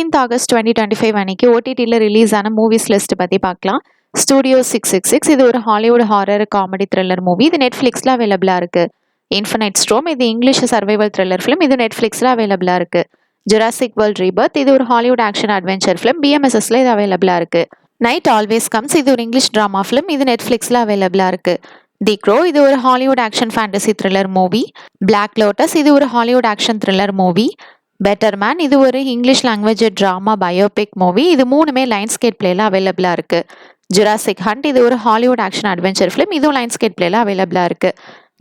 15th August 2025 அன்னைக்கு ஓடிடியில் release ஆன மூவிஸ் லிஸ்ட் பற்றி பார்க்கலாம். ஸ்டூடியோ 666 இது ஒரு Hollywood horror comedy thriller movie. இது நெட்ஃப்ளிக்ஸில் அவைலபிளாக இருக்குது. இன்ஃபினைட் ஸ்ட்ரோம் இது இங்கிலீஷ் சர்வைவல் த்ரில்லர் ஃபிலிம். இது நெட்ஃப்ளிக்ஸில் அவைலபிளாக இருக்குது. ஜுராசிக் வேர்ல்ட் ரீபர்த் இது ஒரு ஹாலிவுட் ஆக்ஷன் அட்வென்ச்சர் ஃபிலிம். பிஎம்எஸ்எஸ்ல இது அவைலபிளாக இருக்குது. நைட் ஆல்வேஸ் கம்ஸ் இது ஒரு இங்கிலீஷ் ட்ராமா ஃபிலிம். இது நெட்ஃப்ளிக்ஸில் அவைலபிளாக இருக்குது. தி க்ரோ இது ஒரு Hollywood action fantasy thriller movie. Black lotus இது ஒரு Hollywood action thriller movie. Better man இது ஒரு English language drama biopic movie. இது மூணுமே லைன்ஸ்கேட் பிளேல அவைலபிளாக இருக்குது. ஜுராசிக் ஹண்ட் இது ஒரு ஹாலிவுட் ஆக்ஷன் அட்வென்ச்சர் ஃபிலிம். இதுவும் லைன்ஸ்கேட் பிளேல அவைலபிளாக இருக்குது.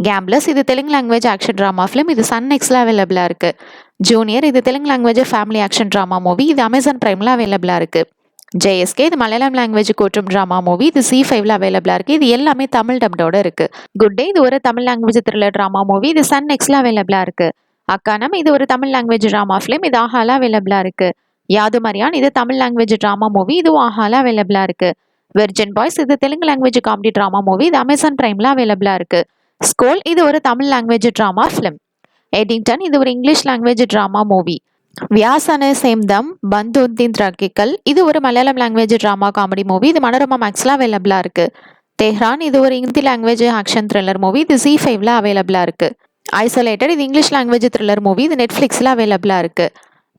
கேம்ப்லஸ் இது Telugu language action drama film. இது சன் நெக்ஸ்ட்ல அவைலபிளாக இருக்குது. ஜூனியர் இது Telugu language family action drama movie. இது அமேசான் பிரைமில் அவைலபிளாக இருக்குது. ஜேஎஸ்கே இது மலையாளம் லாங்குவேஜ் கோட்டும் ட்ராமா மூவி. இது C5ல அவைலபிளாக இருக்குது. இது எல்லாமே தமிழ் டப்டோட இருக்குது. குட் டே இது ஒரு Tamil language thriller drama movie. இது சன் நெக்ஸ்ட்ல அவைலபிளாக இருக்குது. அக்கானம் இது ஒரு தமிழ் லாங்குவேஜ் ட்ராமா ஃபிலிம். இது ஆஹால அவைலபிளாக இருக்குது. யாது மரியான் இது தமிழ் லாங்குவேஜ் ட்ராமா மூவி. இதுவும் ஆஹால அவைலபிளாக இருக்குது. வெர்ஜின் பாய்ஸ் இது Telugu language comedy drama movie. இது அமேசான் பிரைமில் அவைலபிளாக இருக்குது. ஸ்கோல் இது ஒரு Tamil language drama film. Eddington இது ஒரு இங்கிலீஷ் லாங்குவேஜ் ட்ராமா மூவி. வியாசன சேம்தம் பந்துத்தின் திராக்கிக்கல் இது ஒரு Malayalam language drama comedy movie. இது மனோரமா மேக்ஸில் அவைலபிளாக இருக்குது. தெஹ்ரான் இது ஒரு Hindi language action thriller movie. இது C5ல அவைலபிளாக இருக்குது. ஐசோலேட்டட் இது இங்கிலீஷ் லாங்குவேஜ் த்ரில்லர் மூவி. இது நெட்ஃப்ளிக்ஸில் அவைலபிளாக இருக்குது.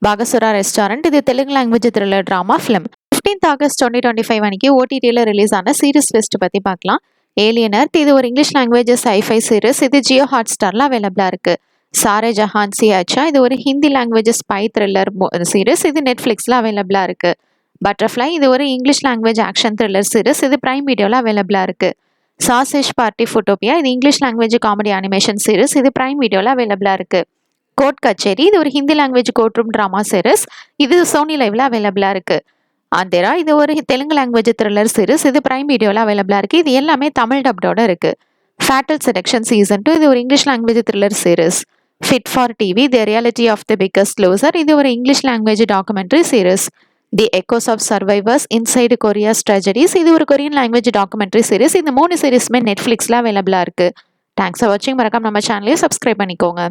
பாகசுரா ரெஸ்டாரண்ட் இது Telugu language thriller drama film. 15th August 2025 அன்னைக்கு ஓடிடியில் ரிலீஸ் ஆன சீரிஸ் லிஸ்ட் பற்றி பார்க்கலாம். ஏலியன் எர்த் இது ஒரு இங்கிலீஷ் லாங்குவேஜ் sci-fi சீரிஸ். இது ஜியோ ஹாட்ஸ்டாரில் அவைலபிளாக இருக்குது. சாரே ஜஹான் சி அச்சா இது ஒரு Hindi language spy thriller series. இது நெட்ஃப்ளிக்ஸில் அவைலபிளாக இருக்குது. பட்டர்ஃப்ளை இது ஒரு English language action thriller series. இது பிரைம் வீடியோவில் அவைலபிளாக இருக்குது. சாசேஜ் பார்ட்டி ஃபோட்டோபியா இது English language comedy animation series. இது பிரைம் வீடியோவில் அவைலபிளாக இருக்குது. கோர்ட் கச்சேரி இது ஒரு Hindi language court room drama series. இது சோனி லைவ்ல அவைலபிளாக இருக்குது. ஆந்தேரா இது ஒரு தெலுங்கு லாங்குவேஜ் த்ரில்லர் சீரிஸ். இது பிரைம் வீடியோவில் அவைலபிளாக இருக்குது. இது எல்லாமே தமிழ் டப்டோட இருக்குது. ஃபேட்டல் செடக்ஷன் சீசன் 2 இது ஒரு English language thriller series. Fit for TV the reality of the biggest loser இது ஒரு English language documentary series. The echoes of survivors inside Korea's tragedies இது ஒரு கொரியன் லாங்குவேஜ் டாக்குமெண்ட்ரி சீரிஸ். இந்த 3 சீரிஸுமே நெட்ஃப்ளிக்ஸில் அவைலபிளாக இருக்குது. தேங்க்ஸ் ஃபார் வாட்சிங். மறக்காம நம்ம சேனலையும் சப்ஸ்கிரைப் பண்ணிக்கோங்க.